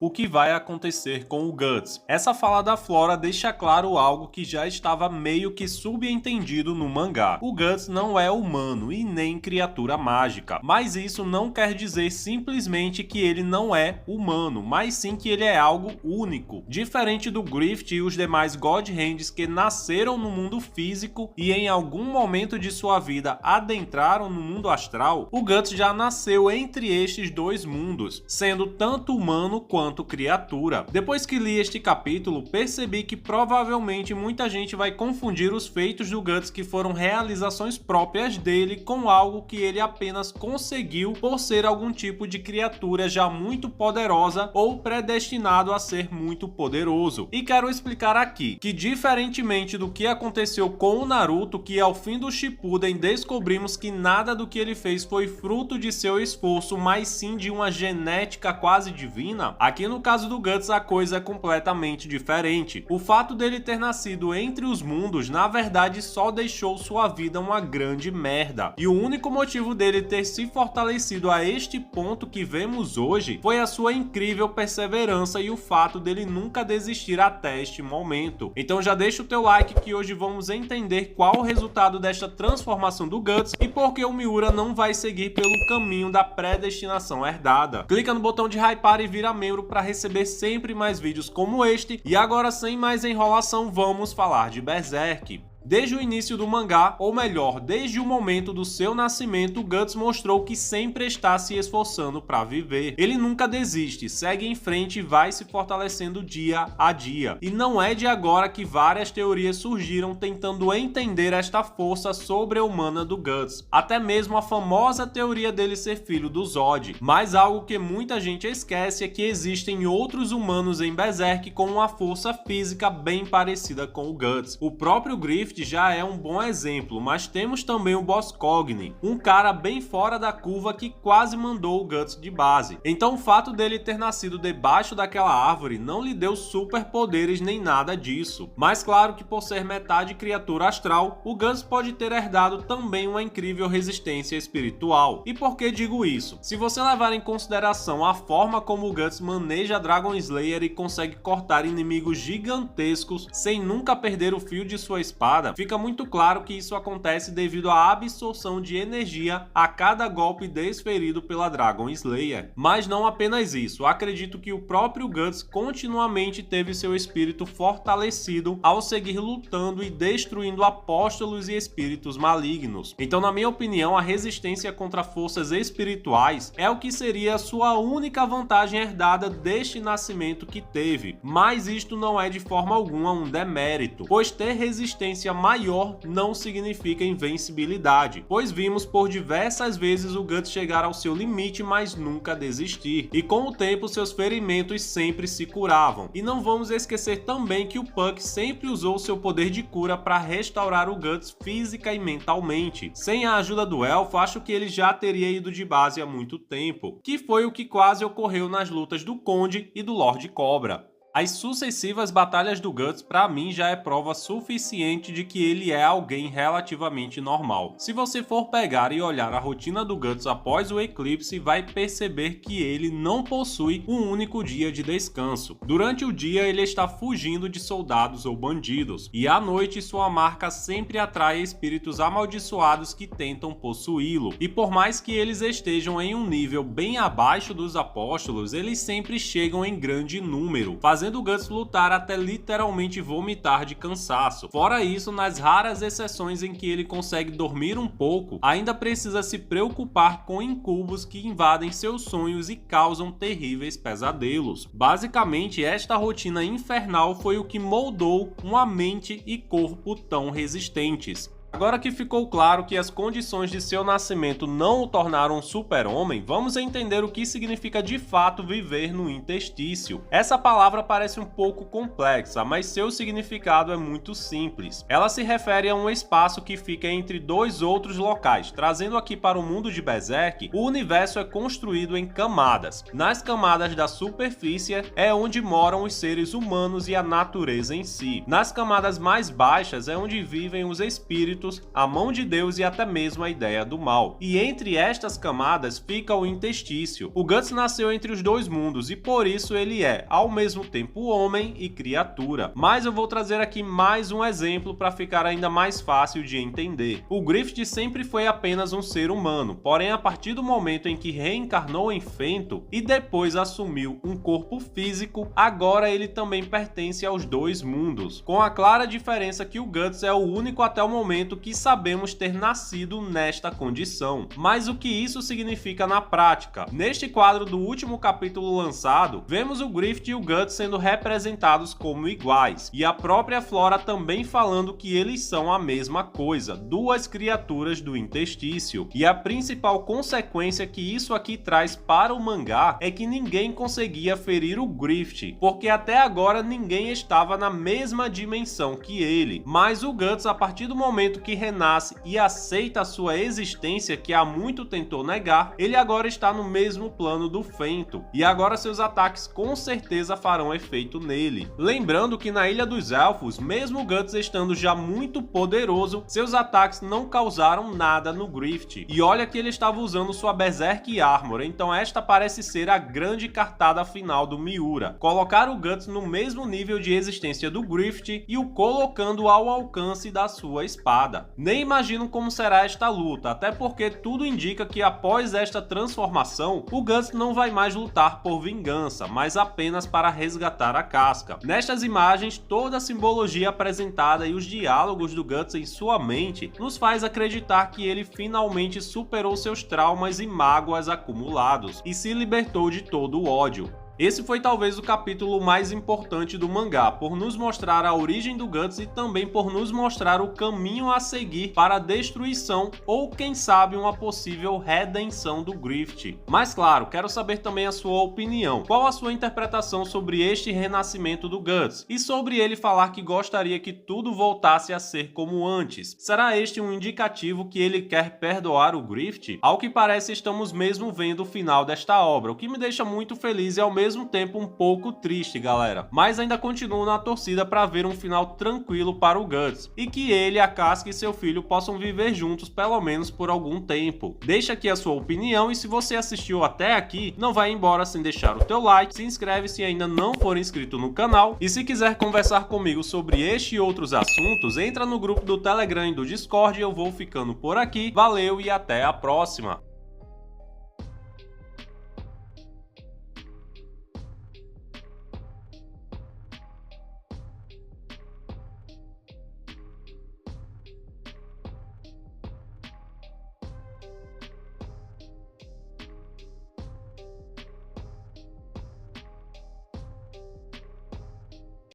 o que vai acontecer com o Guts. Essa fala da Flora deixa claro algo que já estava meio que subentendido no mangá. O Guts não é humano e nem criatura mágica, mas isso não quer dizer simplesmente que ele não é humano, mas sim que ele é algo único. Diferente do Griffith e os demais God Hands que nasceram no mundo físico e em algum momento de sua vida adentraram no mundo astral, o Guts já nasceu entre estes dois mundos, sendo tanto humano quanto criatura. Depois que li este capítulo, percebi que provavelmente muita gente vai confundir os feitos do Guts, que foram realizações próprias dele, com algo que ele apenas conseguiu por ser algum tipo de criatura já muito poderosa ou predestinado a ser muito poderoso. E quero explicar aqui que, diferentemente do que aconteceu com o Naruto, que ao fim do Shippuden descobrimos que nada do que ele fez foi fruto de seu esforço, mas sim de uma genética quase divina, aqui no caso do Guts a coisa é completamente diferente. O fato dele ter nascido entre os mundos, na verdade, só deixou sua vida uma grande merda. E o único motivo dele ter se fortalecido a este ponto que vemos hoje foi a sua incrível perseverança e o fato dele nunca desistir até este momento. Então já deixa o teu like que hoje vamos entender qual o resultado desta transformação do Guts e por que o Miura não vai seguir pelo caminho da predestinação herdada. Clica no botão de hypar e vira membro para receber sempre mais vídeos como este. E agora, sem mais enrolação, vamos falar de Berserk. Desde o início do mangá, ou melhor, desde o momento do seu nascimento, Guts mostrou que sempre está se esforçando para viver. Ele nunca desiste, segue em frente e vai se fortalecendo dia a dia. E não é de agora que várias teorias surgiram tentando entender esta força sobre-humana do Guts. Até mesmo a famosa teoria dele ser filho do Zod. Mas algo que muita gente esquece é que existem outros humanos em Berserk com uma força física bem parecida com o Guts. O próprio Griffith já é um bom exemplo, mas temos também o Boss Cogni, um cara bem fora da curva que quase mandou o Guts de base. Então o fato dele ter nascido debaixo daquela árvore não lhe deu superpoderes nem nada disso. Mas claro que por ser metade criatura astral, o Guts pode ter herdado também uma incrível resistência espiritual. E por que digo isso? Se você levar em consideração a forma como o Guts maneja Dragon Slayer e consegue cortar inimigos gigantescos sem nunca perder o fio de sua espada, fica muito claro que isso acontece devido à absorção de energia a cada golpe desferido pela Dragon Slayer. Mas não apenas isso, acredito que o próprio Guts continuamente teve seu espírito fortalecido ao seguir lutando e destruindo apóstolos e espíritos malignos. Então, na minha opinião, a resistência contra forças espirituais é o que seria a sua única vantagem herdada deste nascimento que teve. Mas isto não é de forma alguma um demérito, pois ter resistência maior não significa invencibilidade, pois vimos por diversas vezes o Guts chegar ao seu limite, mas nunca desistir, e com o tempo seus ferimentos sempre se curavam. E não vamos esquecer também que o Puck sempre usou seu poder de cura para restaurar o Guts física e mentalmente. Sem a ajuda do Elfo, acho que ele já teria ido de base há muito tempo, que foi o que quase ocorreu nas lutas do Conde e do Lord Cobra. As sucessivas batalhas do Guts para mim já é prova suficiente de que ele é alguém relativamente normal. Se você for pegar e olhar a rotina do Guts após o eclipse, vai perceber que ele não possui um único dia de descanso. Durante o dia ele está fugindo de soldados ou bandidos, e à noite sua marca sempre atrai espíritos amaldiçoados que tentam possuí-lo. E por mais que eles estejam em um nível bem abaixo dos apóstolos, eles sempre chegam em grande número, fazendo o Guts lutar até literalmente vomitar de cansaço. Fora isso, nas raras exceções em que ele consegue dormir um pouco, ainda precisa se preocupar com incubos que invadem seus sonhos e causam terríveis pesadelos. Basicamente, esta rotina infernal foi o que moldou uma mente e corpo tão resistentes. Agora que ficou claro que as condições de seu nascimento não o tornaram um super-homem, vamos entender o que significa de fato viver no interstício. Essa palavra parece um pouco complexa, mas seu significado é muito simples. Ela se refere a um espaço que fica entre dois outros locais. Trazendo aqui para o mundo de Berserk, o universo é construído em camadas. Nas camadas da superfície é onde moram os seres humanos e a natureza em si. Nas camadas mais baixas é onde vivem os espíritos sentimentos, a mão de Deus e até mesmo a ideia do mal. E entre estas camadas fica o interstício. O Guts nasceu entre os dois mundos e por isso ele é, ao mesmo tempo, homem e criatura. Mas eu vou trazer aqui mais um exemplo para ficar ainda mais fácil de entender. O Griffith sempre foi apenas um ser humano, porém a partir do momento em que reencarnou em Fento e depois assumiu um corpo físico, agora ele também pertence aos dois mundos, com a clara diferença que o Guts é o único até o momento que sabemos ter nascido nesta condição. Mas o que isso significa na prática? Neste quadro do último capítulo lançado, vemos o Griffith e o Guts sendo representados como iguais, e a própria Flora também falando que eles são a mesma coisa, duas criaturas do interstício. E a principal consequência que isso aqui traz para o mangá é que ninguém conseguia ferir o Griffith, porque até agora ninguém estava na mesma dimensão que ele. Mas o Guts, a partir do momento que renasce e aceita a sua existência, que há muito tentou negar, ele agora está no mesmo plano do Fento, e agora seus ataques com certeza farão efeito nele. Lembrando que na Ilha dos Elfos, mesmo o Guts estando já muito poderoso, seus ataques não causaram nada no Griffith. E olha que ele estava usando sua Berserk Armor, então esta parece ser a grande cartada final do Miura. Colocar o Guts no mesmo nível de existência do Griffith e o colocando ao alcance da sua espada. Nem imagino como será esta luta, até porque tudo indica que após esta transformação, o Guts não vai mais lutar por vingança, mas apenas para resgatar a casca. Nestas imagens, toda a simbologia apresentada e os diálogos do Guts em sua mente nos faz acreditar que ele finalmente superou seus traumas e mágoas acumulados e se libertou de todo o ódio. Esse foi talvez o capítulo mais importante do mangá, por nos mostrar a origem do Guts e também por nos mostrar o caminho a seguir para a destruição ou, quem sabe, uma possível redenção do Griffith. Mas claro, quero saber também a sua opinião. Qual a sua interpretação sobre este renascimento do Guts? E sobre ele falar que gostaria que tudo voltasse a ser como antes. Será este um indicativo que ele quer perdoar o Griffith? Ao que parece, estamos mesmo vendo o final desta obra, o que me deixa muito feliz e ao mesmo tempo um pouco triste, galera. Mas ainda continuo na torcida para ver um final tranquilo para o Guts e que ele, a Casca e seu filho possam viver juntos pelo menos por algum tempo. Deixa aqui a sua opinião e se você assistiu até aqui, não vai embora sem deixar o teu like, se inscreve se ainda não for inscrito no canal e se quiser conversar comigo sobre este e outros assuntos, entra no grupo do Telegram e do Discord. Eu vou ficando por aqui, valeu e até a próxima!